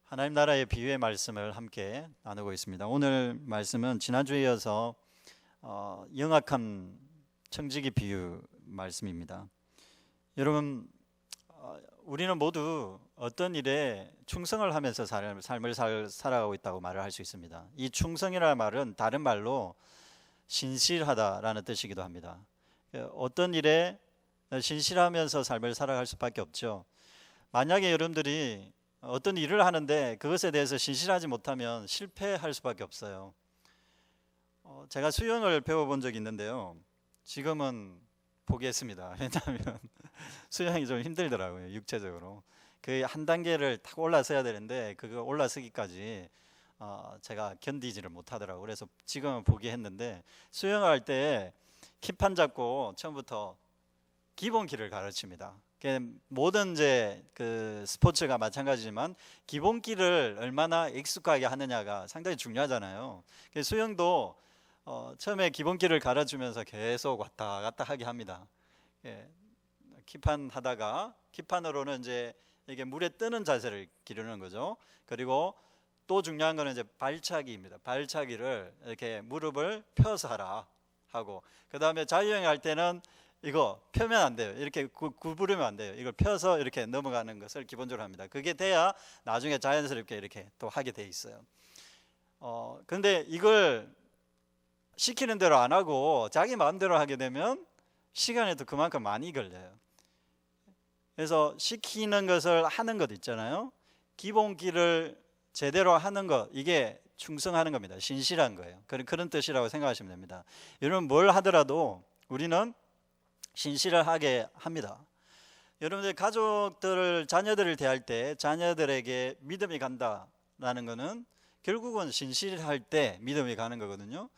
하나님 나라의 비유의 말씀을 함께 나누고 있습니다. 오늘 말씀은 지난주에 이어서 영악한 청지기 비유 말씀입니다. 여러분, 우리는 모두 어떤 일에 충성을 하면서 삶을 살아가고 있다고 말을 할 수 있습니다. 이 충성이라는 말은 다른 말로 신실하다라는 뜻이기도 합니다. 어떤 일에 신실하면서 삶을 살아갈 수밖에 없죠. 만약에 여러분들이 어떤 일을 하는데 그것에 대해서 신실하지 못하면 실패할 수밖에 없어요. 제가 수영을 배워본 적이 있는데요. 지금은 포기했습니다. 왜냐하면 수영이 좀 힘들더라고요. 육체적으로. 그 한 단계를 탁 올라서야 되는데 그거 올라서기까지 제가 견디지를 못하더라고요. 그래서 지금은 포기했는데 수영할 때 킥판 잡고 처음부터 기본기를 가르칩니다. 모든 그 스포츠가 마찬가지지만 기본기를 얼마나 익숙하게 하느냐가 상당히 중요하잖아요. 수영도 처음에 기본기를 가르치면서 계속 왔다 갔다 하게 합니다. 킥판 하다가 킥판으로는 이제 이게 물에 뜨는 자세를 기르는 거죠. 그리고 또 중요한 거는 이제 발차기입니다. 발차기를 이렇게 무릎을 펴서 하라 하고, 그 다음에 자유형 할 때는 이거 펴면 안 돼요. 이렇게 구부르면 안 돼요. 이걸 펴서 이렇게 넘어가는 것을 기본적으로 합니다. 그게 돼야 나중에 자연스럽게 이렇게 또 하게 돼 있어요. 근데 이걸 시키는 대로 안 하고 자기 마음대로 하게 되면 시간에도 그만큼 많이 걸려요. 그래서 시키는 것을 하는 것 있잖아요. 기본기를 제대로 하는 것, 이게 충성하는 겁니다. 신실한 거예요. 그런 뜻이라고 생각하시면 됩니다. 여러분, 뭘 하더라도 우리는 신실을 하게 합니다. 여러분들 가족들을, 자녀들을 대할 때 자녀들에게 믿음이 간다라는 것은 결국은 신실할 때 믿음이 가는 거거든요.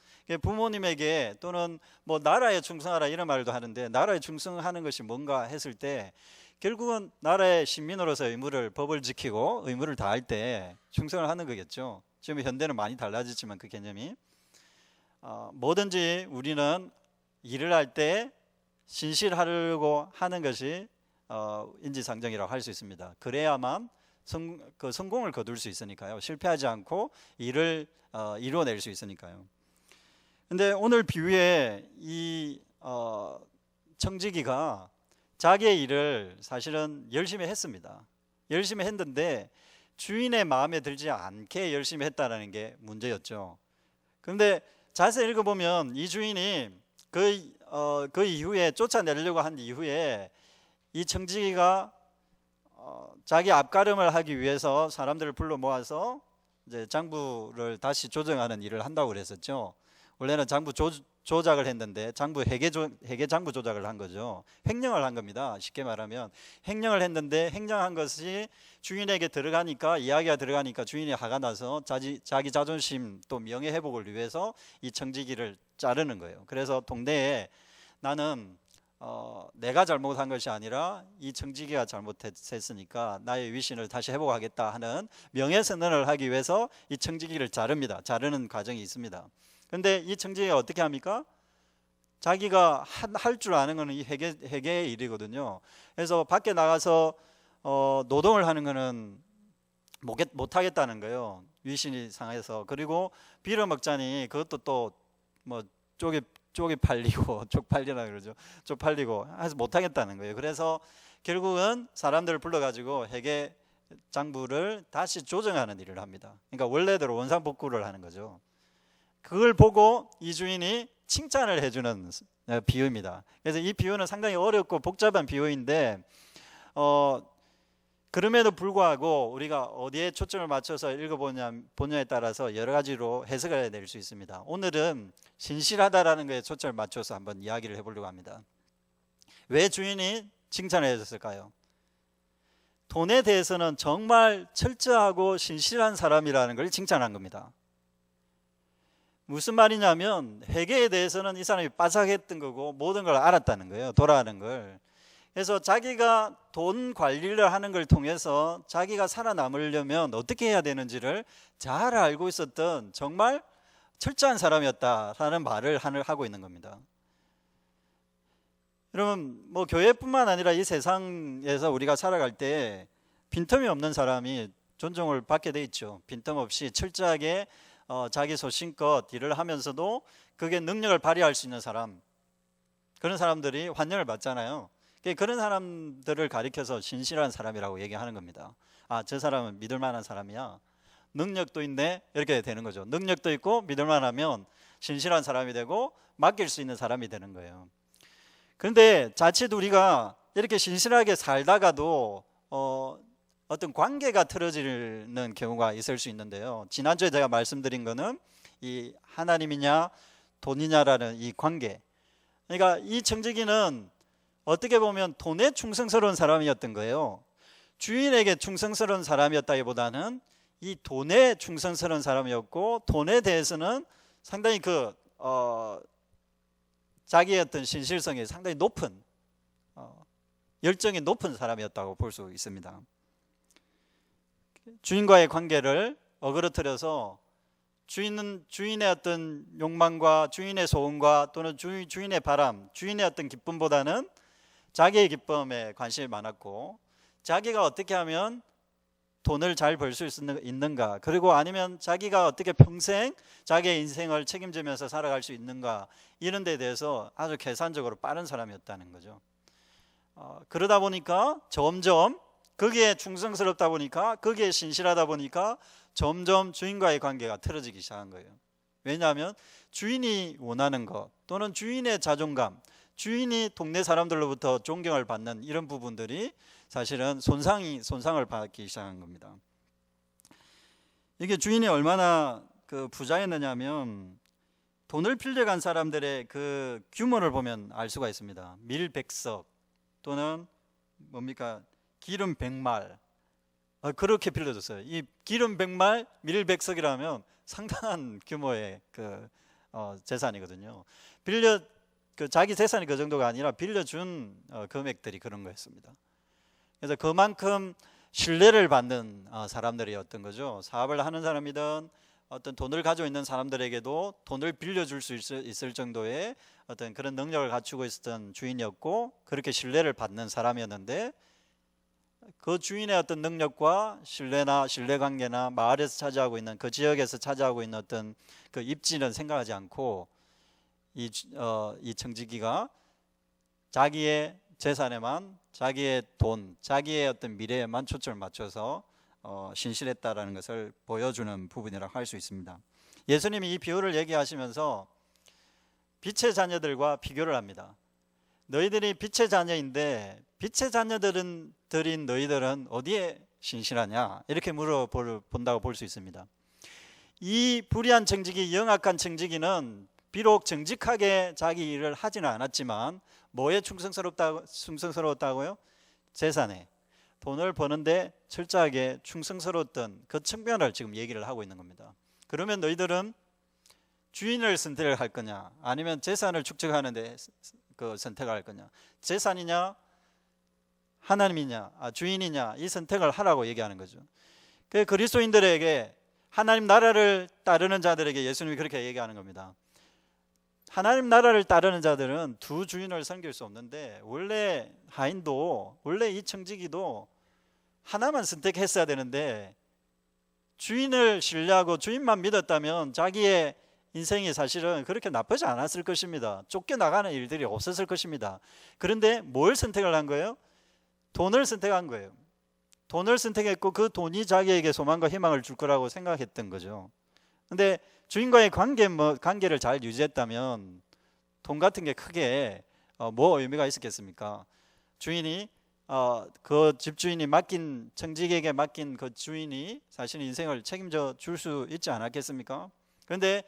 부모님에게 또는 뭐 나라에 충성하라 이런 말도 하는데, 나라에 충성하는 것이 뭔가 했을 때 결국은 나라의 시민으로서 법을 지키고 의무를 다할 때 충성을 하는 거겠죠. 지금 현대는 많이 달라졌지만 그 개념이 뭐든지 우리는 일을 할 때 신실하려고 하는 것이 인지상정이라고 할 수 있습니다. 그래야만 성공을 거둘 수 있으니까요. 실패하지 않고 일을 이루어낼 수 있으니까요. 근데 오늘 비유에 이 청지기가 자기의 일을 사실은 열심히 했습니다. 열심히 했는데 주인의 마음에 들지 않게 열심히 했다는 게 문제였죠. 그런데 자세히 읽어보면 이 주인이 그 이후에 쫓아내려고 한 이후에 이 청지기가 자기 앞가름을 하기 위해서 사람들을 불러 모아서 이제 장부를 다시 조정하는 일을 한다고 그랬었죠. 원래는 장부 조작을 했는데 회계 장부 조작을 한 거죠. 횡령을 한 겁니다. 쉽게 말하면 횡령을 했는데 횡령한 것이 주인에게 이야기가 들어가니까 주인이 화가 나서 자기 자존심 또 명예 회복을 위해서 이 청지기를 자르는 거예요. 그래서 동네에 나는 내가 잘못한 것이 아니라 이 청지기가 잘못했으니까 나의 위신을 다시 회복하겠다 하는 명예선언을 하기 위해서 이 청지기를 자릅니다. 자르는 과정이 있습니다. 그런데 이 청지기가 어떻게 합니까? 자기가 할 줄 아는 것은 이 회계의 일이거든요. 그래서 밖에 나가서 노동을 하는 것은 못 하겠다는 거예요. 위신이 상해서. 그리고 빌어먹자니 그것도 또 뭐 쪽이 팔리고 쪽팔리라 그러죠. 쪽팔리고 해서 못 하겠다는 거예요. 그래서 결국은 사람들을 불러가지고 회계 장부를 다시 조정하는 일을 합니다. 그러니까 원래대로 원상복구를 하는 거죠. 그걸 보고 이 주인이 칭찬을 해주는 비유입니다. 그래서 이 비유는 상당히 어렵고 복잡한 비유인데 그럼에도 불구하고 우리가 어디에 초점을 맞춰서 읽어보냐에 따라서 여러 가지로 해석을 해낼 수 있습니다. 오늘은 신실하다라는 것에 초점을 맞춰서 한번 이야기를 해보려고 합니다. 왜 주인이 칭찬을 해줬을까요? 돈에 대해서는 정말 철저하고 신실한 사람이라는 걸 칭찬한 겁니다. 무슨 말이냐면 회계에 대해서는 이 사람이 빠삭했던 거고 모든 걸 알았다는 거예요. 돌아가는 걸. 그래서 자기가 돈 관리를 하는 걸 통해서 자기가 살아남으려면 어떻게 해야 되는지를 잘 알고 있었던 정말 철저한 사람이었다라는 말을 하고 있는 겁니다. 여러분, 뭐 교회뿐만 아니라 이 세상에서 우리가 살아갈 때 빈틈이 없는 사람이 존중을 받게 돼 있죠. 빈틈없이 철저하게 자기 소신껏 일을 하면서도 그게 능력을 발휘할 수 있는 사람, 그런 사람들이 환영을 받잖아요. 그런 사람들을 가리켜서 신실한 사람이라고 얘기하는 겁니다. 아, 저 사람은 믿을 만한 사람이야, 능력도 있네, 이렇게 되는 거죠. 능력도 있고 믿을 만하면 신실한 사람이 되고 맡길 수 있는 사람이 되는 거예요. 그런데 자칫 우리가 이렇게 신실하게 살다가도 어떤 관계가 틀어지는 경우가 있을 수 있는데요. 지난주에 제가 말씀드린 거는 이 하나님이냐 돈이냐라는 이 관계. 그러니까 이 청지기는 어떻게 보면 돈에 충성스러운 사람이었던 거예요. 주인에게 충성스러운 사람이었다기보다는 이 돈에 충성스러운 사람이었고, 돈에 대해서는 상당히 자기의 어떤 신실성이 상당히 높은, 열정이 높은 사람이었다고 볼 수 있습니다. 주인과의 관계를 어그러뜨려서 주인의 어떤 욕망과 주인의 소원과 또는 주인의 바람, 주인의 어떤 기쁨보다는 자기의 기쁨에 관심이 많았고, 자기가 어떻게 하면 돈을 잘 벌 수 있는가, 그리고 아니면 자기가 어떻게 평생 자기의 인생을 책임지면서 살아갈 수 있는가, 이런 데 대해서 아주 계산적으로 빠른 사람이었다는 거죠. 그러다 보니까 점점 거기에 충성스럽다 보니까, 거기에 신실하다 보니까 점점 주인과의 관계가 틀어지기 시작한 거예요. 왜냐하면 주인이 원하는 것, 또는 주인의 자존감, 주인이 동네 사람들로부터 존경을 받는 이런 부분들이 사실은 손상을 받기 시작한 겁니다. 이게 주인이 얼마나 부자였느냐면, 돈을 빌려간 사람들의 그 규모를 보면 알 수가 있습니다. 밀백석 또는 뭡니까, 기름 100말, 그렇게 빌려줬어요. 이 기름 100말 밀백석이라면 상당한 규모의 재산이거든요. 자기 재산이 그 정도가 아니라 빌려준 금액들이 그런 거였습니다. 그래서 그만큼 신뢰를 받는 사람들이었던 거죠. 사업을 하는 사람이든 어떤 돈을 가지고 있는 사람들에게도 돈을 빌려줄 수 있을 정도의 어떤 그런 능력을 갖추고 있었던 주인이었고, 그렇게 신뢰를 받는 사람이었는데, 그 주인의 어떤 능력과 신뢰관계나 마을에서 차지하고 있는, 그 지역에서 차지하고 있는 어떤 그 입지는 생각하지 않고 이 청지기가 자기의 재산에만, 자기의 돈, 자기의 어떤 미래에만 초점을 맞춰서 신실했다라는 것을 보여주는 부분이라고 할 수 있습니다. 예수님이 이 비유를 얘기하시면서 빛의 자녀들과 비교를 합니다. 너희들이 빛의 자녀인데 빛의 자녀들인 너희들은 어디에 신실하냐, 이렇게 물어본다고 볼 수 있습니다. 이 불의한 청지기, 영악한 청지기는 비록 정직하게 자기 일을 하지는 않았지만 뭐에 충성스러웠다고요? 재산에, 돈을 버는데 철저하게 충성스러웠던 그 측면을 지금 얘기를 하고 있는 겁니다. 그러면 너희들은 주인을 선택할 거냐, 아니면 재산을 축적하는데 선택할 거냐, 재산이냐 하나님이냐 주인이냐, 이 선택을 하라고 얘기하는 거죠. 그 그리스도인들에게, 하나님 나라를 따르는 자들에게 예수님이 그렇게 얘기하는 겁니다. 하나님 나라를 따르는 자들은 두 주인을 섬길 수 없는데, 원래 하인도, 원래 이 청지기도 하나만 선택했어야 되는데, 주인을 신뢰하고 주인만 믿었다면 자기의 인생이 사실은 그렇게 나쁘지 않았을 것입니다. 쫓겨나가는 일들이 없었을 것입니다. 그런데 뭘 선택을 한 거예요? 돈을 선택한 거예요. 돈을 선택했고, 그 돈이 자기에게 소망과 희망을 줄 거라고 생각했던 거죠. 근데 주인과의 관계를 잘 유지했다면 돈 같은 게 크게 뭐 의미가 있었겠습니까? 주인이 그 집주인이 맡긴, 청지기에게 맡긴 그 주인이 사실 인생을 책임져 줄 수 있지 않았겠습니까? 그런데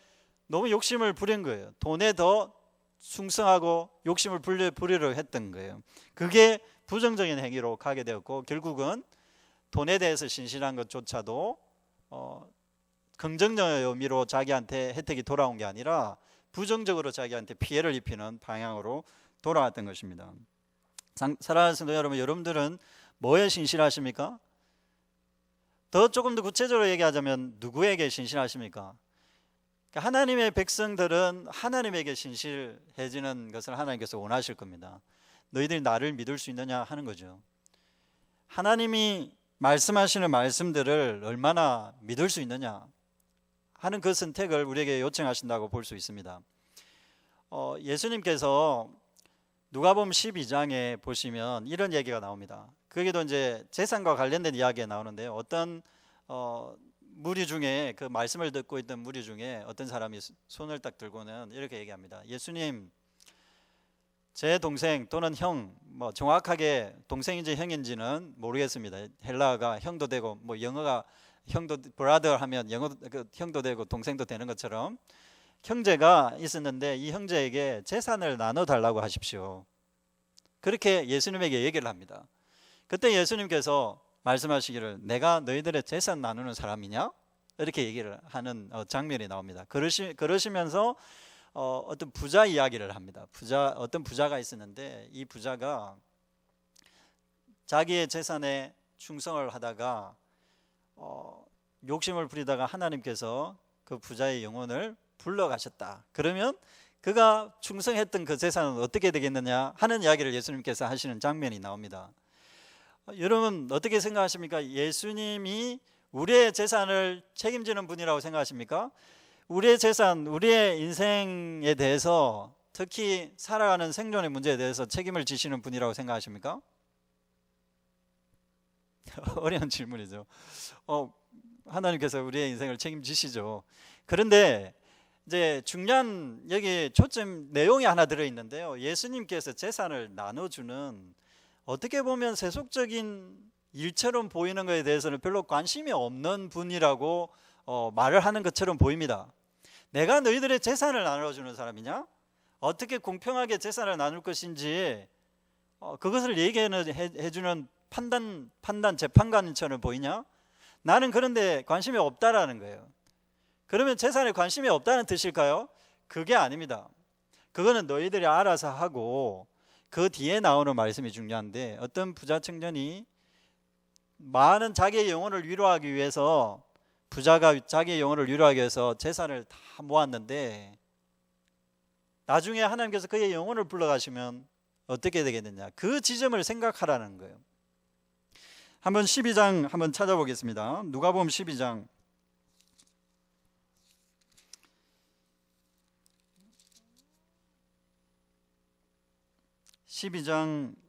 너무 욕심을 부린 거예요. 돈에 더 충성하고 욕심을 부리려 했던 거예요. 그게 부정적인 행위로 가게 되었고, 결국은 돈에 대해서 신실한 것조차도 긍정적인 의미로 자기한테 혜택이 돌아온 게 아니라 부정적으로 자기한테 피해를 입히는 방향으로 돌아왔던 것입니다. 사랑하는 성도 여러분, 여러분들은 뭐에 신실하십니까? 조금 더 구체적으로 얘기하자면 누구에게 신실하십니까? 하나님의 백성들은 하나님에게 신실해지는 것을 하나님께서 원하실 겁니다. 너희들이 나를 믿을 수 있느냐 하는 거죠. 하나님이 말씀하시는 말씀들을 얼마나 믿을 수 있느냐 하는 그 선택을 우리에게 요청하신다고 볼 수 있습니다. 예수님께서 누가복음 12장에 보시면 이런 얘기가 나옵니다. 거기도 이제 재산과 관련된 이야기가 나오는데요. 어떤 무리 중에, 그 말씀을 듣고 있던 무리 중에 어떤 사람이 손을 딱 들고는 이렇게 얘기합니다. 예수님, 제 동생 또는 형, 뭐 정확하게 동생인지 형인지는 모르겠습니다. 헬라어가 형도 되고, 뭐 영어가 형도 브라더 하면 영어 형도 되고 동생도 되는 것처럼 형제가 있었는데 이 형제에게 재산을 나눠 달라고 하십시오. 그렇게 예수님에게 얘기를 합니다. 그때 예수님께서 말씀하시기를 내가 너희들의 재산 나누는 사람이냐? 이렇게 얘기를 하는 장면이 나옵니다. 그러시면서 어떤 부자 이야기를 합니다. 어떤 부자가 있었는데 이 부자가 자기의 재산에 충성을 하다가 욕심을 부리다가 하나님께서 그 부자의 영혼을 불러가셨다. 그러면 그가 충성했던 그 재산은 어떻게 되겠느냐 하는 이야기를 예수님께서 하시는 장면이 나옵니다. 여러분 어떻게 생각하십니까? 예수님이 우리의 재산을 책임지는 분이라고 생각하십니까? 우리의 재산, 우리의 인생에 대해서, 특히 살아가는 생존의 문제에 대해서 책임을 지시는 분이라고 생각하십니까? 어려운 질문이죠. 하나님께서 우리의 인생을 책임지시죠. 그런데 이제 중요한 여기 초점 내용이 하나 들어있는데요. 예수님께서 재산을 나눠주는, 어떻게 보면 세속적인 일처럼 보이는 것에 대해서는 별로 관심이 없는 분이라고 말을 하는 것처럼 보입니다. 내가 너희들의 재산을 나눠주는 사람이냐? 어떻게 공평하게 재산을 나눌 것인지 그것을 얘기해주는 판단 재판관처럼 보이냐? 나는 그런데 관심이 없다라는 거예요. 그러면 재산에 관심이 없다는 뜻일까요? 그게 아닙니다. 그거는 너희들이 알아서 하고, 그 뒤에 나오는 말씀이 중요한데, 어떤 부자 청년이 많은 자기의 영혼을 위로하기 위해서, 부자가 자기의 영혼을 위로하기 위해서 재산을 다 모았는데 나중에 하나님께서 그의 영혼을 불러가시면 어떻게 되겠느냐, 그 지점을 생각하라는 거예요. 한번 12장 한번 찾아보겠습니다. 누가복음 12장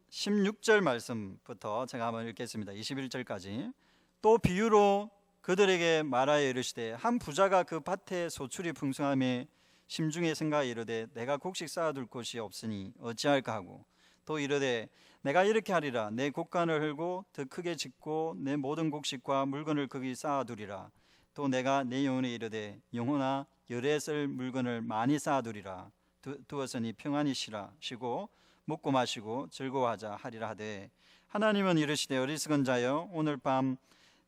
16절 말씀부터 제가 한번 읽겠습니다. 21절까지. 또 비유로 그들에게 말하여 이르시되 한 부자가 그 밭에 소출이 풍성함에 심중에 생각하여 이르되 내가 곡식 쌓아둘 곳이 없으니 어찌할까 하고, 또 이르되 내가 이렇게 하리라. 내 곡간을 헐고 더 크게 짓고 내 모든 곡식과 물건을 거기 쌓아두리라. 또 내가 내 영혼에 이르되 영혼아 열에 쓸 물건을 많이 쌓아두리라. 두었으니 평안히 쉬고 먹고 마시고 즐거워하자 하리라 하되, 하나님은 이르시되 어리석은 자여 오늘 밤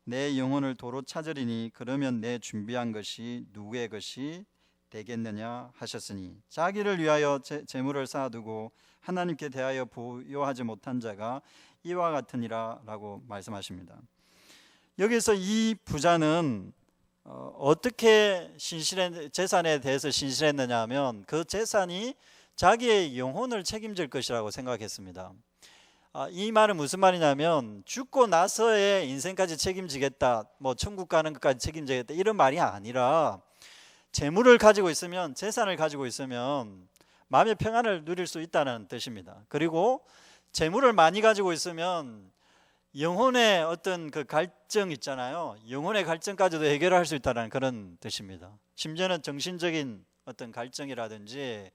내 영혼을 도로 찾으리니 그러면 내 준비한 것이 누구의 것이 되겠느냐 하셨으니 자기를 위하여 재물을 쌓아두고 하나님께 대하여 부요하지 못한 자가 이와 같으니라 라고 말씀하십니다. 여기서 이 부자는 어떻게 재산에 대해서 신실했느냐 하면 그 재산이 자기의 영혼을 책임질 것이라고 생각했습니다. 이 말은 무슨 말이냐면 죽고 나서의 인생까지 책임지겠다, 뭐 천국 가는 것까지 책임지겠다, 이런 말이 아니라 재물을 가지고 있으면, 재산을 가지고 있으면 마음의 평안을 누릴 수 있다는 뜻입니다. 그리고 재물을 많이 가지고 있으면 영혼의 어떤 그 갈증 있잖아요, 영혼의 갈증까지도 해결할 수 있다는 그런 뜻입니다. 심지어는 정신적인 어떤 갈증이라든지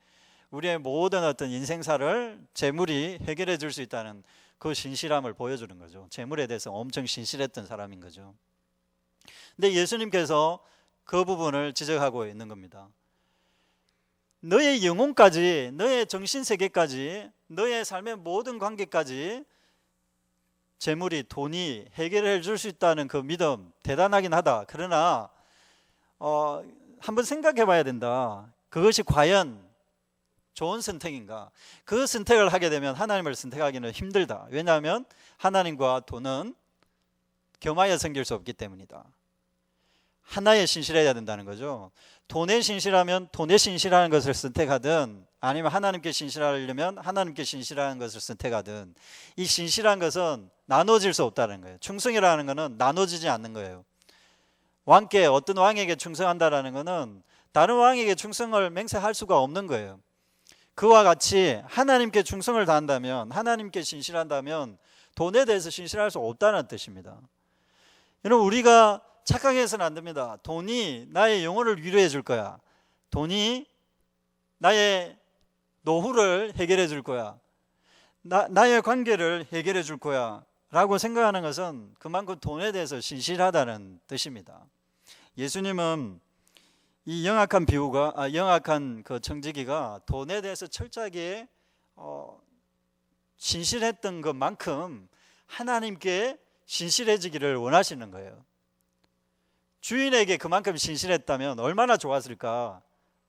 우리의 모든 어떤 인생사를 재물이 해결해 줄 수 있다는 그 신실함을 보여주는 거죠. 재물에 대해서 엄청 신실했던 사람인 거죠. 근데 예수님께서 그 부분을 지적하고 있는 겁니다. 너의 영혼까지, 너의 정신세계까지, 너의 삶의 모든 관계까지 재물이, 돈이 해결해 줄 수 있다는 그 믿음 대단하긴 하다. 그러나 한번 생각해 봐야 된다. 그것이 과연 좋은 선택인가? 그 선택을 하게 되면 하나님을 선택하기는 힘들다. 왜냐하면 하나님과 돈은 겸하여 섬길 수 없기 때문이다. 하나에 신실해야 된다는 거죠. 돈에 신실하면 돈에 신실하는 것을 선택하든, 아니면 하나님께 신실하려면 하나님께 신실하는 것을 선택하든, 이 신실한 것은 나눠질 수 없다는 거예요. 충성이라는 것은 나눠지지 않는 거예요. 왕께, 어떤 왕에게 충성한다라는 것은 다른 왕에게 충성을 맹세할 수가 없는 거예요. 그와 같이 하나님께 충성을 다한다면, 하나님께 신실한다면 돈에 대해서 신실할 수 없다는 뜻입니다. 여러분, 우리가 착각해서는 안 됩니다. 돈이 나의 영혼을 위로해 줄 거야, 돈이 나의 노후를 해결해 줄 거야, 나의 관계를 해결해 줄 거야 라고 생각하는 것은 그만큼 돈에 대해서 신실하다는 뜻입니다. 예수님은 이 영악한 비유가, 영악한 그 청지기가 돈에 대해서 철저하게 신실했던 것만큼 하나님께 신실해지기를 원하시는 거예요. 주인에게 그만큼 신실했다면 얼마나 좋았을까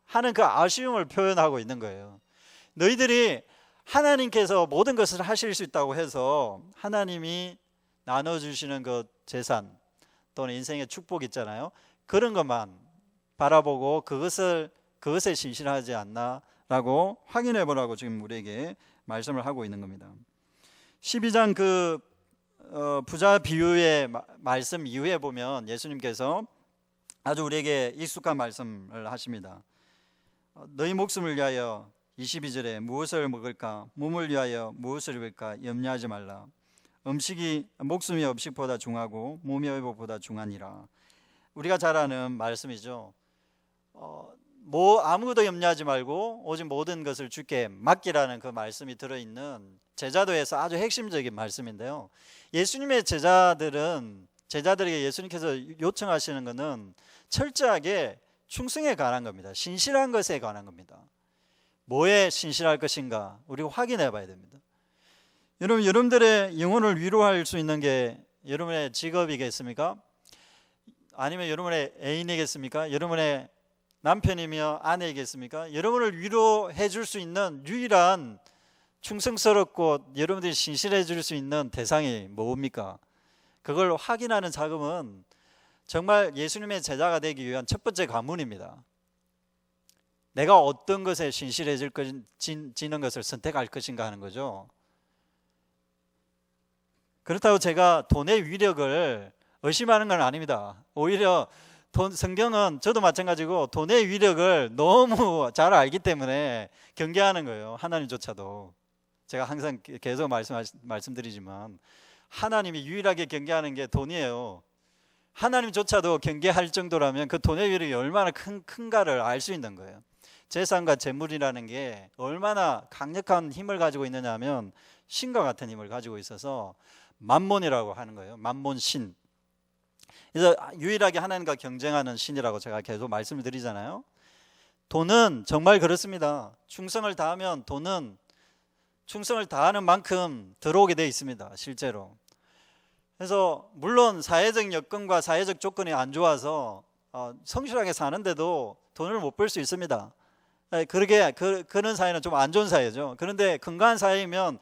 하는 그 아쉬움을 표현하고 있는 거예요. 너희들이 하나님께서 모든 것을 하실 수 있다고 해서 하나님이 나눠주시는 그 재산 또는 인생의 축복 있잖아요, 그런 것만 바라보고 그것에 신실하지 않나라고 확인해 보라고 지금 우리에게 말씀을 하고 있는 겁니다. 12장 그 부자 비유의 말씀 이후에 보면 예수님께서 아주 우리에게 익숙한 말씀을 하십니다. 너희 목숨을 위하여, 22절에 무엇을 먹을까, 몸을 위하여 무엇을 입을까 염려하지 말라. 목숨이 음식보다 중하고 몸이 의복보다 중하니라. 우리가 잘 아는 말씀이죠. 아무것도 염려하지 말고 오직 모든 것을 주께 맡기라는 그 말씀이 들어있는 제자도에서 아주 핵심적인 말씀인데요, 예수님의 제자들에게 예수님께서 요청하시는 것은 철저하게 충성에 관한 겁니다. 신실한 것에 관한 겁니다. 뭐에 신실할 것인가 우리가 확인해 봐야 됩니다. 여러분들의 영혼을 위로할 수 있는 게 여러분의 직업이겠습니까? 아니면 여러분의 애인이겠습니까? 여러분의 남편이며 아내이겠습니까? 여러분을 위로해 줄 수 있는 유일한 충성스럽고 여러분들이 신실해 줄 수 있는 대상이 뭡니까? 그걸 확인하는 작업은 정말 예수님의 제자가 되기 위한 첫 번째 관문입니다. 내가 어떤 것에 신실해지는 것을 선택할 것인가 하는 거죠. 그렇다고 제가 돈의 위력을 의심하는 건 아닙니다. 오히려 성경은 저도 마찬가지고 돈의 위력을 너무 잘 알기 때문에 경계하는 거예요. 하나님조차도. 제가 항상 계속 말씀드리지만 하나님이 유일하게 경계하는 게 돈이에요. 하나님조차도 경계할 정도라면 그 돈의 위력이 얼마나 큰가를 알 수 있는 거예요. 재산과 재물이라는 게 얼마나 강력한 힘을 가지고 있느냐 하면 신과 같은 힘을 가지고 있어서 만몬이라고 하는 거예요. 만몬신. 그래서 유일하게 하나님과 경쟁하는 신이라고 제가 계속 말씀을 드리잖아요. 돈은 정말 그렇습니다. 충성을 다하면 돈은 충성을 다하는 만큼 들어오게 되어 있습니다. 실제로. 그래서 물론 사회적 여건과 사회적 조건이 안 좋아서 성실하게 사는데도 돈을 못 벌 수 있습니다. 그런 사회는 좀 안 좋은 사회죠. 그런데 건강한 사회이면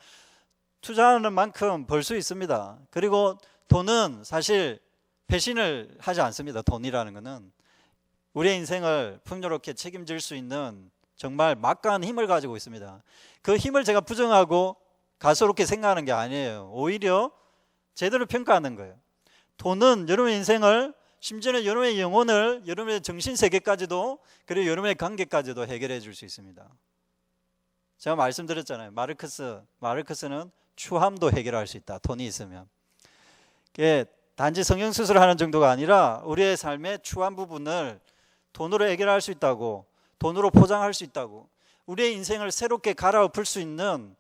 투자하는 만큼 벌 수 있습니다. 그리고 돈은 사실 배신을 하지 않습니다. 돈이라는 것은 우리의 인생을 풍요롭게 책임질 수 있는 정말 막강한 힘을 가지고 있습니다. 그 힘을 제가 부정하고 가소롭게 생각하는 게 아니에요. 오히려 제대로 평가하는 거예요. 돈은 여러분의 인생을, 심지어는 여러분의 영혼을, 여러분의 정신세계까지도, 그리고 여러분의 관계까지도 해결해 줄 수 있습니다. 제가 말씀드렸잖아요. 마르크스는 추함도 해결할 수 있다. 돈이 있으면. 단지 성형수술을 하는 정도가 아니라 우리의 삶의 추한 부분을 돈으로 해결할 수 있다고, 돈으로 포장할 수 있다고, 우리의 인생을 새롭게 갈아엎을 수 있는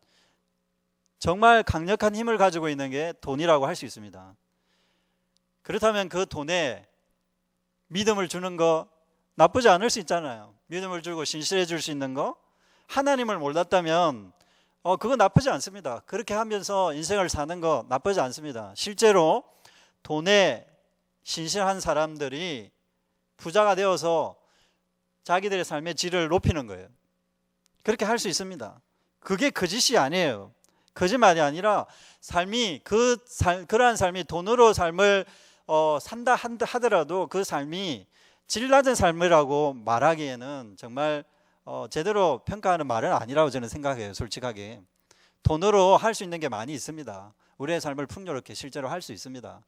정말 강력한 힘을 가지고 있는 게 돈이라고 할 수 있습니다. 그렇다면 그 돈에 믿음을 주는 거 나쁘지 않을 수 있잖아요. 믿음을 주고 신실해 줄 수 있는 거, 하나님을 몰랐다면 그거 나쁘지 않습니다. 그렇게 하면서 인생을 사는 거 나쁘지 않습니다. 실제로 돈에 신실한 사람들이 부자가 되어서 자기들의 삶의 질을 높이는 거예요. 그렇게 할 수 있습니다. 그게 거짓이 아니에요. 거짓말이 아니라 그러한 삶이 돈으로 삶을 산다 하더라도 그 삶이 질 낮은 삶이라고 말하기에는 정말 제대로 평가하는 말은 아니라고 저는 생각해요. 솔직하게 돈으로 할 수 있는 게 많이 있습니다. 우리의 삶을 풍요롭게 실제로 할 수 있습니다.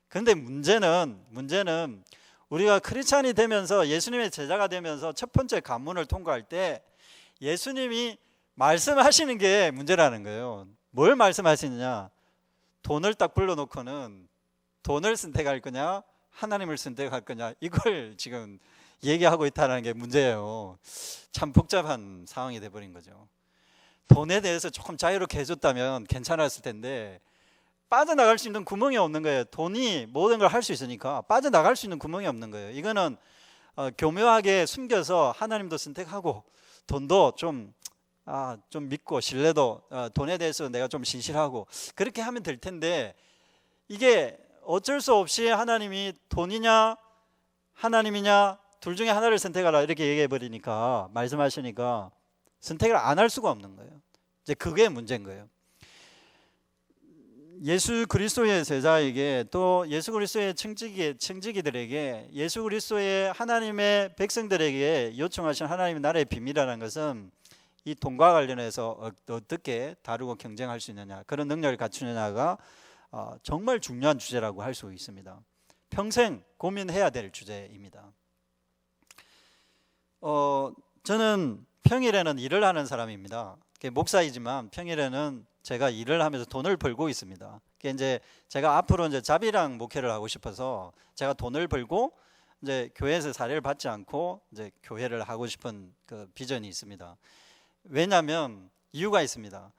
그런데 문제는 우리가 크리스찬이 되면서 예수님의 제자가 되면서 첫 번째 관문을 통과할 때 예수님이 말씀하시는 게 문제라는 거예요. 뭘 말씀하시느냐? 돈을 딱 불러놓고는 돈을 선택할 거냐 하나님을 선택할 거냐 이걸 지금 얘기하고 있다는 게 문제예요. 참 복잡한 상황이 돼버린 거죠. 돈에 대해서 조금 자유롭게 해줬다면 괜찮았을 텐데 빠져나갈 수 있는 구멍이 없는 거예요. 돈이 모든 걸 할 수 있으니까 빠져나갈 수 있는 구멍이 없는 거예요. 이거는 교묘하게 숨겨서 하나님도 선택하고 돈도 좀 믿고 신뢰도 돈에 대해서 내가 좀 신실하고 그렇게 하면 될 텐데 이게 어쩔 수 없이 하나님이 돈이냐 하나님이냐 둘 중에 하나를 선택하라 이렇게 얘기해 버리니까 말씀하시니까 선택을 안 할 수가 없는 거예요. 이제 그게 문제인 거예요. 예수 그리스도의 제자에게 또 예수 그리스도의 청지기들에게 예수 그리스도의 하나님의 백성들에게 요청하신 하나님의 나라의 비밀이라는 것은 이 돈과 관련해서 어떻게 다루고 경쟁할 수 있느냐 그런 능력을 갖추느냐가 정말 중요한 주제라고 할 수 있습니다. 평생 고민해야 될 주제입니다. 저는 평일에는 일을 하는 사람입니다. 목사이지만 평일에는 제가 일을 하면서 돈을 벌고 있습니다. 이제 제가 앞으로 이제 자비랑 목회를 하고 싶어서 제가 돈을 벌고 이제 교회에서 사례를 받지 않고 이제 교회를 하고 싶은 그 비전이 있습니다. 왜냐하면 이유가 있습니다.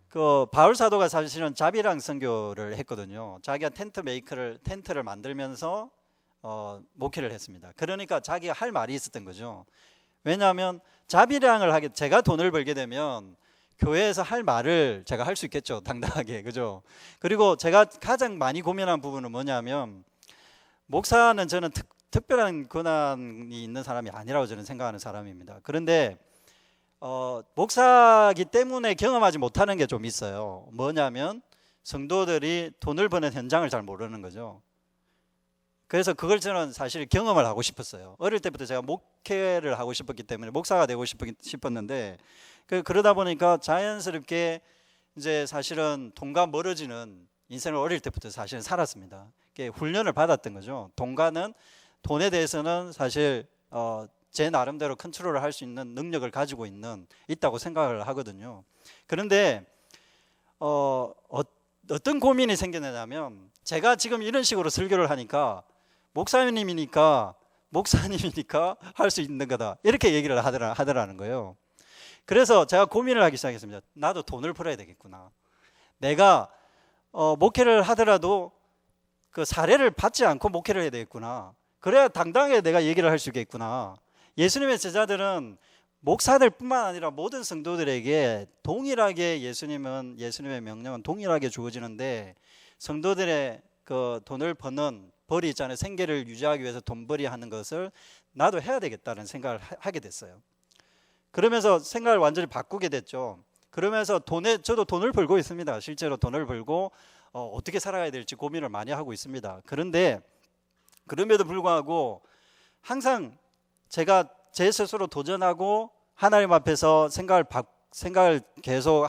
그 바울 사도가 사실은 자비랑 선교를 했거든요. 자기가 텐트를 만들면서 목회를 했습니다. 그러니까 자기가 할 말이 있었던 거죠. 왜냐하면 자비량을 하게 제가 돈을 벌게 되면 교회에서 할 말을 제가 할 수 있겠죠. 당당하게. 그죠? 그리고 제가 가장 많이 고민한 부분은 뭐냐면 목사는 저는 특별한 권한이 있는 사람이 아니라고 저는 생각하는 사람입니다. 그런데 목사기 때문에 경험하지 못하는 게 좀 있어요. 뭐냐면 성도들이 돈을 버는 현장을 잘 모르는 거죠. 그래서 그걸 저는 사실 경험을 하고 싶었어요. 어릴 때부터 제가 목회를 하고 싶었기 때문에 목사가 되고 싶었는데 그러다 보니까 자연스럽게 이제 사실은 돈과 멀어지는 인생을 어릴 때부터 사실은 살았습니다. 훈련을 받았던 거죠. 돈에 대해서는 사실 제 나름대로 컨트롤을 할 수 있는 능력을 가지고 있다고 생각을 하거든요. 그런데 어떤 고민이 생겨나냐면 제가 지금 이런 식으로 설교를 하니까 목사님이니까 할 수 있는 거다 이렇게 얘기를 하더라는 거예요. 그래서 제가 고민을 하기 시작했습니다. 나도 돈을 벌어야 되겠구나. 내가 목회를 하더라도 그 사례를 받지 않고 목회를 해야 되겠구나. 그래야 당당하게 내가 얘기를 할 수 있겠구나. 예수님의 제자들은 목사들뿐만 아니라 모든 성도들에게 동일하게 예수님의 명령은 동일하게 주어지는데 성도들의 그 돈을 버는 벌이 있잖아요. 생계를 유지하기 위해서 돈벌이 하는 것을 나도 해야 되겠다는 생각을 하게 됐어요. 그러면서 생각을 완전히 바꾸게 됐죠. 그러면서 저도 돈을 벌고 있습니다. 실제로 돈을 벌고 어떻게 살아가야 될지 고민을 많이 하고 있습니다. 그런데 그럼에도 불구하고 항상 제가 제 스스로 도전하고 하나님 앞에서 생각을 계속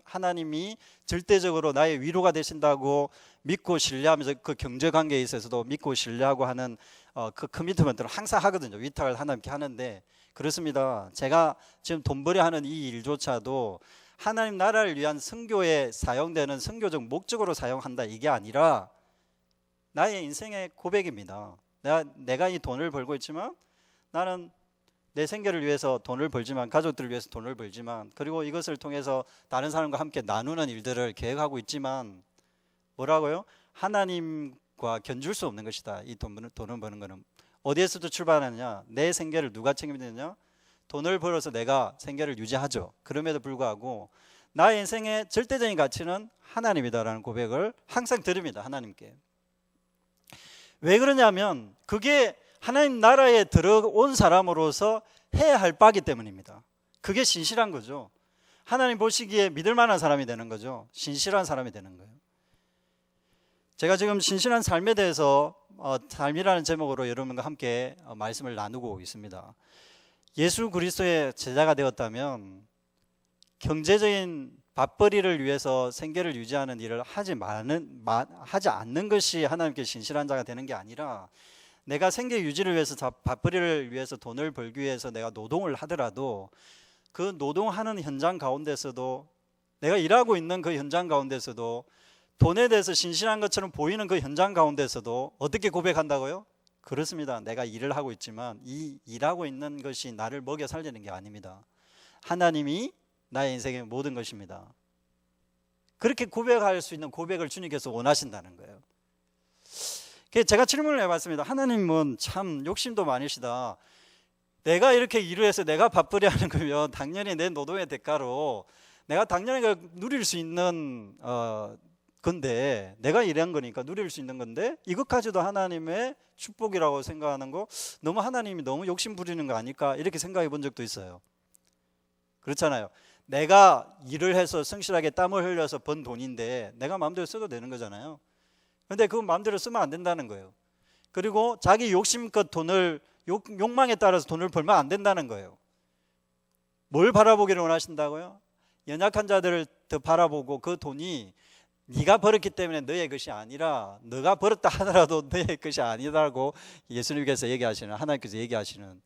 하나님이 절대적으로 나의 위로가 되신다고 믿고 신뢰하면서 그 경제관계에 있어서도 믿고 신뢰하고 하는 그 커미트먼트를 항상 하거든요. 위탁을 하나님께 하는데 그렇습니다. 제가 지금 돈벌이 하는 이 일조차도 하나님 나라를 위한 선교에 사용되는 선교적 목적으로 사용한다 이게 아니라 나의 인생의 고백입니다. 내가 이 돈을 벌고 있지만 나는 내 생계를 위해서 돈을 벌지만 가족들을 위해서 돈을 벌지만 그리고 이것을 통해서 다른 사람과 함께 나누는 일들을 계획하고 있지만 뭐라고요? 하나님과 견줄 수 없는 것이다. 이 돈을 버는 거는 어디에서도 출발하느냐? 내 생계를 누가 책임지느냐? 돈을 벌어서 내가 생계를 유지하죠. 그럼에도 불구하고 나의 인생의 절대적인 가치는 하나님이다라는 고백을 항상 드립니다. 하나님께. 왜 그러냐면 그게 하나님 나라에 들어온 사람으로서 해야 할 바기 때문입니다. 그게 신실한 거죠. 하나님 보시기에 믿을 만한 사람이 되는 거죠. 신실한 사람이 되는 거예요. 제가 지금 신실한 삶에 대해서 삶이라는 제목으로 여러분과 함께 말씀을 나누고 있습니다. 예수 그리스도의 제자가 되었다면 경제적인 밥벌이를 위해서 생계를 유지하는 일을 하지 않는 것이 하나님께 신실한 자가 되는 게 아니라, 내가 생계 유지를 위해서 밥벌이를 위해서 돈을 벌기 위해서 내가 노동을 하더라도 그 노동하는 현장 가운데서도, 내가 일하고 있는 그 현장 가운데서도 돈에 대해서 신실한 것처럼 보이는 그 현장 가운데서도 어떻게 고백한다고요? 그렇습니다. 내가 일을 하고 있지만 이 일하고 있는 것이 나를 먹여 살리는 게 아닙니다. 하나님이 나의 인생의 모든 것입니다. 그렇게 고백할 수 있는 고백을 주님께서 원하신다는 거예요. 제가 질문을 해봤습니다. 하나님은 참 욕심도 많으시다. 내가 이렇게 일을 해서 내가 밥벌이 하는 거면 당연히 내 노동의 대가로 내가 당연히 누릴 수 있는 건데, 내가 일한 거니까 누릴 수 있는 건데, 이것까지도 하나님의 축복이라고 생각하는 거, 너무 하나님이 너무 욕심 부리는 거 아닐까, 이렇게 생각해 본 적도 있어요. 그렇잖아요. 내가 일을 해서 성실하게 땀을 흘려서 번 돈인데 내가 마음대로 써도 되는 거잖아요. 근데 그건 마음대로 쓰면 안 된다는 거예요. 그리고 자기 욕심껏 돈을, 욕망에 따라서 돈을 벌면 안 된다는 거예요. 뭘 바라보기를 원하신다고요? 연약한 자들을 더 바라보고, 그 돈이 네가 벌었기 때문에 너의 것이 아니라, 너가 벌었다 하더라도 너의 것이 아니라고 예수님께서 얘기하시는, 하나님께서 얘기하시는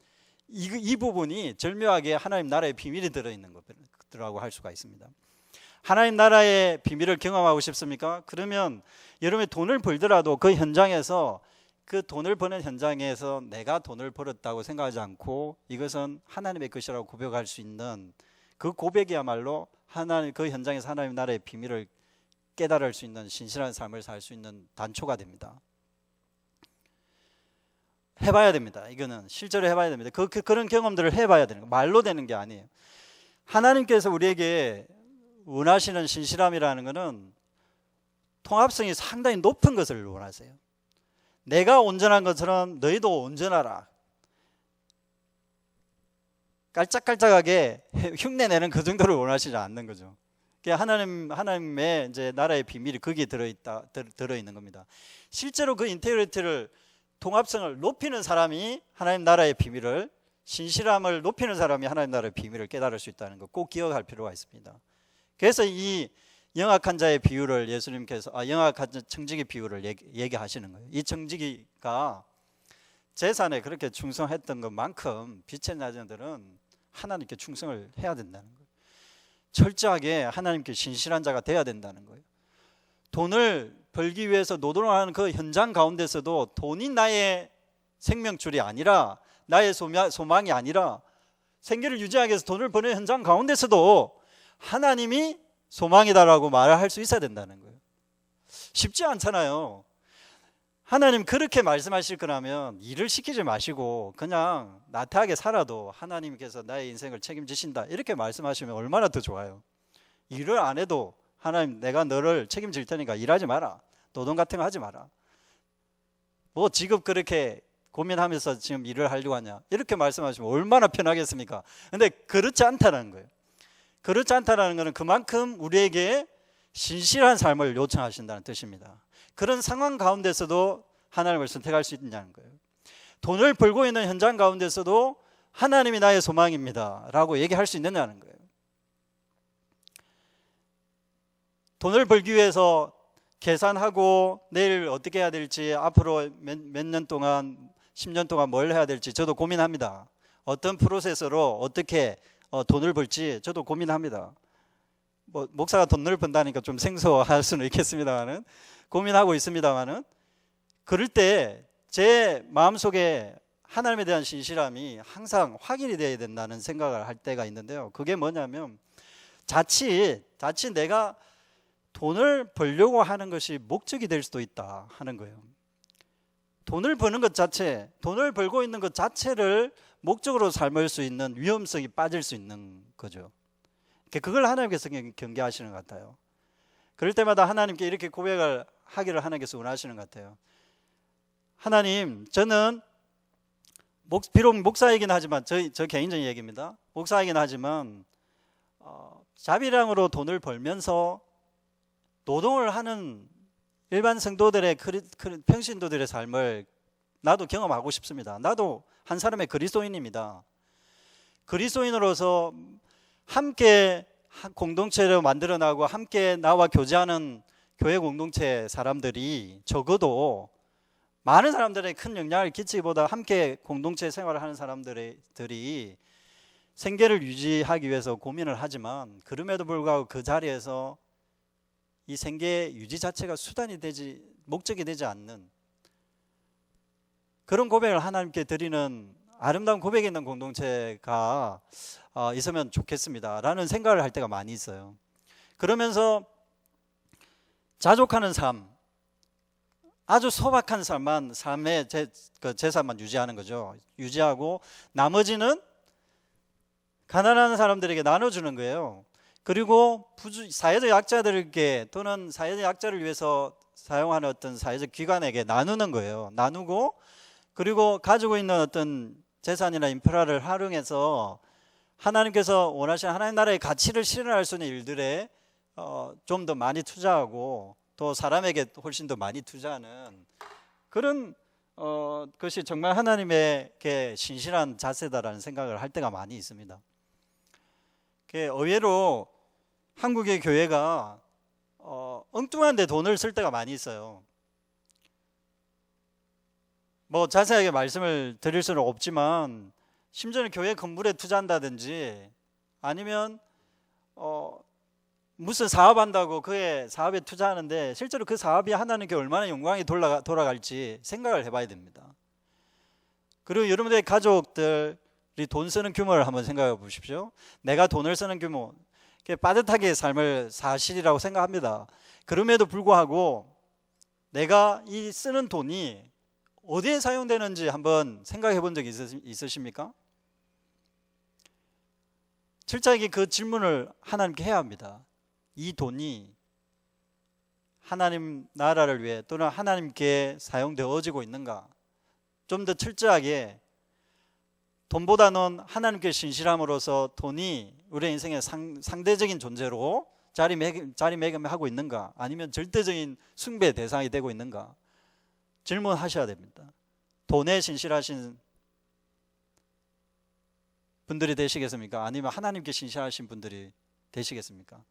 이 부분이 절묘하게 하나님 나라의 비밀이 들어있는 것이라고 할 수가 있습니다. 하나님 나라의 비밀을 경험하고 싶습니까? 그러면 여러분이 돈을 벌더라도 그 현장에서, 그 돈을 버는 현장에서 내가 돈을 벌었다고 생각하지 않고 이것은 하나님의 것이라고 고백할 수 있는 그 고백이야말로 하나님, 그 현장에서 하나님 나라의 비밀을 깨달을 수 있는 신실한 삶을 살 수 있는 단초가 됩니다. 해봐야 됩니다. 이거는 실제로 해봐야 됩니다. 그런 경험들을 해봐야 되는 거, 말로 되는 게 아니에요. 하나님께서 우리에게 원하시는 신실함이라는 것은 통합성이 상당히 높은 것을 원하세요. 내가 온전한 것처럼 너희도 온전하라. 깔짝깔짝하게 흉내내는 그 정도를 원하시지 않는 거죠. 하나님의 이제 나라의 비밀이 거기에 들어있는 겁니다. 실제로 그 인테그리티를, 통합성을 높이는 사람이 하나님 나라의 비밀을, 신실함을 높이는 사람이 하나님 나라의 비밀을 깨달을 수 있다는 거 꼭 기억할 필요가 있습니다. 그래서 이 영악한 자의 비유를 예수님께서, 영악한 청지기 비유를 얘기하시는 거예요. 이 청지기가 재산에 그렇게 충성했던 것만큼 빛의 자녀들은 하나님께 충성을 해야 된다는 거예요. 철저하게 하나님께 신실한 자가 돼야 된다는 거예요. 돈을 벌기 위해서 노동을 하는 그 현장 가운데서도 돈이 나의 생명줄이 아니라, 나의 소망이 아니라, 생계를 유지하기 위해서 돈을 버는 현장 가운데서도 하나님이 소망이다라고 말을 할 수 있어야 된다는 거예요. 쉽지 않잖아요. 하나님 그렇게 말씀하실 거라면 일을 시키지 마시고 그냥 나태하게 살아도 하나님께서 나의 인생을 책임지신다, 이렇게 말씀하시면 얼마나 더 좋아요. 일을 안 해도 하나님, 내가 너를 책임질 테니까 일하지 마라, 노동 같은 거 하지 마라, 뭐 직업 그렇게 고민하면서 지금 일을 하려고 하냐, 이렇게 말씀하시면 얼마나 편하겠습니까? 근데 그렇지 않다는 거예요. 그렇지 않다는 것은 그만큼 우리에게 신실한 삶을 요청하신다는 뜻입니다. 그런 상황 가운데서도 하나님을 선택할 수 있느냐는 거예요. 돈을 벌고 있는 현장 가운데서도 하나님이 나의 소망입니다 라고 얘기할 수 있느냐는 거예요. 돈을 벌기 위해서 계산하고 내일 어떻게 해야 될지, 앞으로 몇 년 동안, 10년 동안 뭘 해야 될지 저도 고민합니다. 어떤 프로세스로 어떻게 돈을 벌지 저도 고민합니다. 뭐 목사가 돈을 번다니까 좀 생소할 수는 있겠습니다만은, 고민하고 있습니다만은, 그럴 때 제 마음속에 하나님에 대한 신실함이 항상 확인이 되어야 된다는 생각을 할 때가 있는데요. 그게 뭐냐면, 자칫 내가 돈을 벌려고 하는 것이 목적이 될 수도 있다 하는 거예요. 돈을 버는 것 자체, 돈을 벌고 있는 것 자체를 목적으로 삼을 수 있는 위험성이 빠질 수 있는 거죠. 그걸 하나님께서 경계하시는 것 같아요. 그럴 때마다 하나님께 이렇게 고백을 하기를 하나님께서 원하시는 것 같아요. 하나님, 저는 비록 목사이긴 하지만, 저 개인적인 얘기입니다. 목사이긴 하지만 자비량으로 돈을 벌면서 노동을 하는 일반 성도들의 평신도들의 삶을 나도 경험하고 싶습니다. 나도 한 사람의 그리스도인입니다. 그리스도인으로서 함께 공동체를 만들어나고 함께 나와 교제하는 교회 공동체 사람들이 적어도 많은 사람들에게 큰 영향을 끼치기보다 함께 공동체 생활을 하는 사람들이 생계를 유지하기 위해서 고민을 하지만 그럼에도 불구하고 그 자리에서 이 생계 유지 자체가 목적이 되지 않는 그런 고백을 하나님께 드리는 아름다운 고백이 있는 공동체가 있으면 좋겠습니다 라는 생각을 할 때가 많이 있어요. 그러면서 자족하는 삶, 아주 소박한 삶의 재산만 유지하는 거죠. 유지하고 나머지는 가난한 사람들에게 나눠주는 거예요. 그리고 사회적 약자들에게 또는 사회적 약자를 위해서 사용하는 어떤 사회적 기관에게 나누는 거예요. 나누고 그리고 가지고 있는 어떤 재산이나 인프라를 활용해서 하나님께서 원하시는 하나님 나라의 가치를 실현할 수 있는 일들에 좀 더 많이 투자하고 또 사람에게 훨씬 더 많이 투자하는 그런 것이 정말 하나님에게 신실한 자세다라는 생각을 할 때가 많이 있습니다. 의외로 한국의 교회가 엉뚱한 데 돈을 쓸 때가 많이 있어요. 뭐 자세하게 말씀을 드릴 수는 없지만 심지어는 교회 건물에 투자한다든지 아니면 무슨 사업한다고 그의 사업에 투자하는데 실제로 그 사업이 하나님께 얼마나 영광이 돌아갈지 생각을 해봐야 됩니다. 그리고 여러분들의 가족들이 돈 쓰는 규모를 한번 생각해 보십시오. 내가 돈을 쓰는 규모 빠듯하게 삶을 사실이라고 생각합니다. 그럼에도 불구하고 내가 이 쓰는 돈이 어디에 사용되는지 한번 생각해 본 적이 있으십니까? 철저하게 그 질문을 하나님께 해야 합니다. 이 돈이 하나님 나라를 위해 또는 하나님께 사용되어지고 있는가? 좀 더 철저하게 돈보다는 하나님께 신실함으로써 돈이 우리 인생의 상대적인 존재로 자리매김하고 있는가? 아니면 절대적인 숭배의 대상이 되고 있는가? 질문하셔야 됩니다. 돈에 신실하신 분들이 되시겠습니까? 아니면 하나님께 신실하신 분들이 되시겠습니까?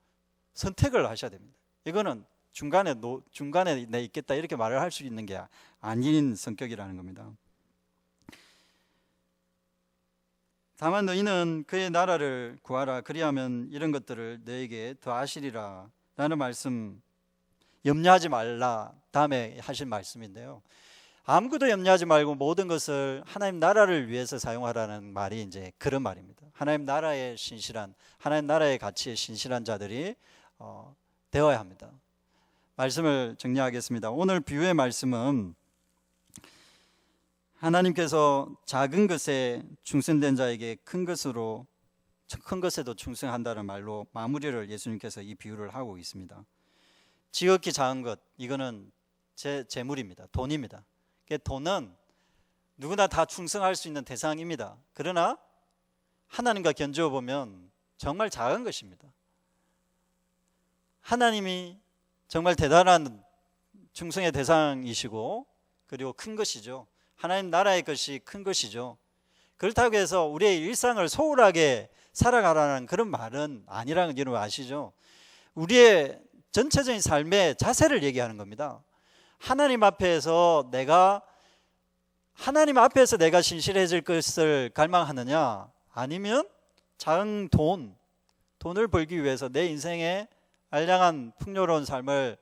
선택을 하셔야 됩니다. 이거는 중간에 내 있겠다 이렇게 말을 할 수 있는 게 아닌 성격이라는 겁니다. 다만 너희는 그의 나라를 구하라. 그리하면 이런 것들을 너에게 더하시리라 라는 말씀, 염려하지 말라 다음에 하신 말씀인데요. 아무것도 염려하지 말고 모든 것을 하나님 나라를 위해서 사용하라는 말이 이제 그런 말입니다. 하나님 나라의 하나님 나라의 가치에 신실한 자들이 되어야 합니다. 말씀을 정리하겠습니다. 오늘 비유의 말씀은 하나님께서 작은 것에 충성된 자에게 큰 것에도 충성한다는 말로 마무리를 예수님께서 이 비유를 하고 있습니다. 지극히 작은 것, 이거는 재물입니다. 돈입니다. 돈은 누구나 다 충성할 수 있는 대상입니다. 그러나 하나님과 견주어 보면 정말 작은 것입니다. 하나님이 정말 대단한 충성의 대상이시고 그리고 큰 것이죠. 하나님 나라의 것이 큰 것이죠. 그렇다고 해서 우리의 일상을 소홀하게 살아가라는 그런 말은 아니라는 걸 여러분 아시죠? 우리의 전체적인 삶의 자세를 얘기하는 겁니다. 하나님 앞에서 내가 신실해질 것을 갈망하느냐, 아니면 작은 돈을 벌기 위해서 내 인생에 알량한 풍요로운 삶을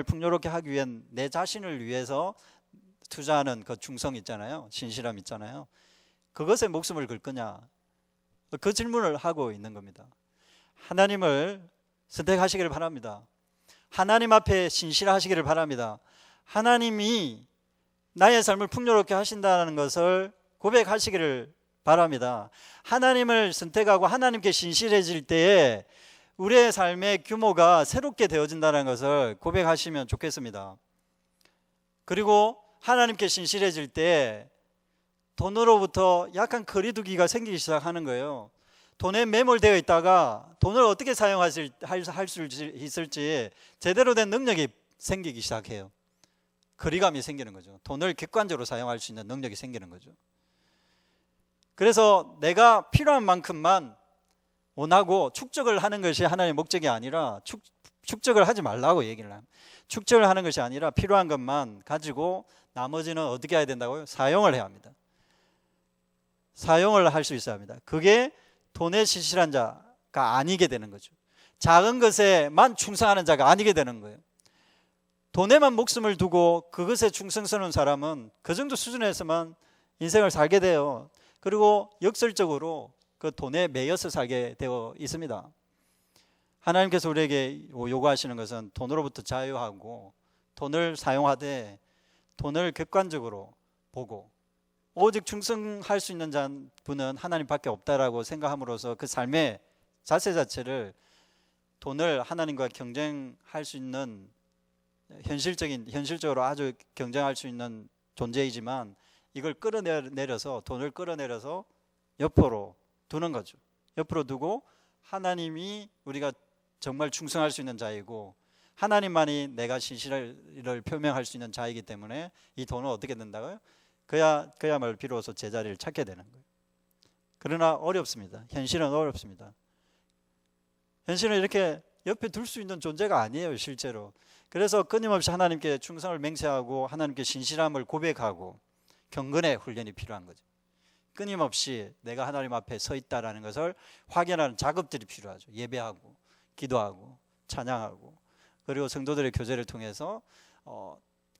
풍요롭게 하기 위한 내 자신을 위해서 투자하는 그 충성 있잖아요. 신실함 있잖아요. 그것에 목숨을 걸 거냐? 그 질문을 하고 있는 겁니다. 하나님을 선택하시기를 바랍니다. 하나님 앞에 신실하시기를 바랍니다. 하나님이 나의 삶을 풍요롭게 하신다는 것을 고백하시기를 바랍니다. 하나님을 선택하고 하나님께 신실해질 때에 우리의 삶의 규모가 새롭게 되어진다는 것을 고백하시면 좋겠습니다. 그리고 하나님께 신실해질 때 돈으로부터 약간 거리두기가 생기기 시작하는 거예요. 돈에 매몰되어 있다가 돈을 어떻게 사용할 수 있을지 제대로 된 능력이 생기기 시작해요. 거리감이 생기는 거죠. 돈을 객관적으로 사용할 수 있는 능력이 생기는 거죠. 그래서 내가 필요한 만큼만 원하고 축적을 하는 것이 하나님의 목적이 아니라 축적을 하지 말라고 얘기를 합니다. 축적을 하는 것이 아니라 필요한 것만 가지고 나머지는 어떻게 해야 된다고요? 사용을 해야 합니다. 사용을 할 수 있어야 합니다. 그게 돈에 신실한 자가 아니게 되는 거죠. 작은 것에만 충성하는 자가 아니게 되는 거예요. 돈에만 목숨을 두고 그것에 충성스러운 사람은 그 정도 수준에서만 인생을 살게 돼요. 그리고 역설적으로 그 돈에 매여서 살게 되어 있습니다. 하나님께서 우리에게 요구하시는 것은 돈으로부터 자유하고 돈을 사용하되 돈을 객관적으로 보고 오직 충성할 수 있는 분은 하나님밖에 없다라고 생각함으로써 그 삶의 자세 자체를 돈을 하나님과 경쟁할 수 있는 현실적으로 아주 경쟁할 수 있는 존재이지만 이걸 끌어내려서 돈을 끌어내려서 옆으로 두는 거죠. 옆으로 두고 하나님이 우리가 정말 충성할 수 있는 자이고 하나님만이 내가 신실을 표명할 수 있는 자이기 때문에 이 돈은 어떻게 된다고요? 그야말로 비로소 제자리를 찾게 되는 거예요. 그러나 어렵습니다. 현실은 어렵습니다. 현실은 이렇게 옆에 둘 수 있는 존재가 아니에요, 실제로. 그래서 끊임없이 하나님께 충성을 맹세하고 하나님께 신실함을 고백하고 경건의 훈련이 필요한 거죠. 끊임없이 내가 하나님 앞에 서 있다라는 것을 확인하는 작업들이 필요하죠. 예배하고 기도하고 찬양하고 그리고 성도들의 교제를 통해서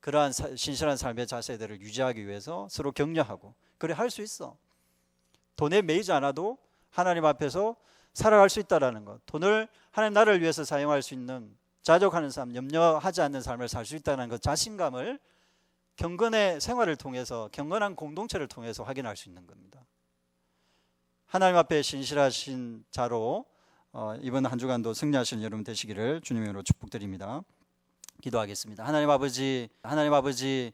그러한 신실한 삶의 자세들을 유지하기 위해서 서로 격려하고 그래 할 수 있어. 돈에 매이지 않아도 하나님 앞에서 살아갈 수 있다라는 것, 돈을 하나님 나라를 위해서 사용할 수 있는 자족하는 삶, 염려하지 않는 삶을 살 수 있다는 그 자신감을 경건의 생활을 통해서 경건한 공동체를 통해서 확인할 수 있는 겁니다. 하나님 앞에 신실하신 자로 이번 한 주간도 승리하시는 여러분 되시기를 주님으로 축복드립니다. 기도하겠습니다. 하나님 아버지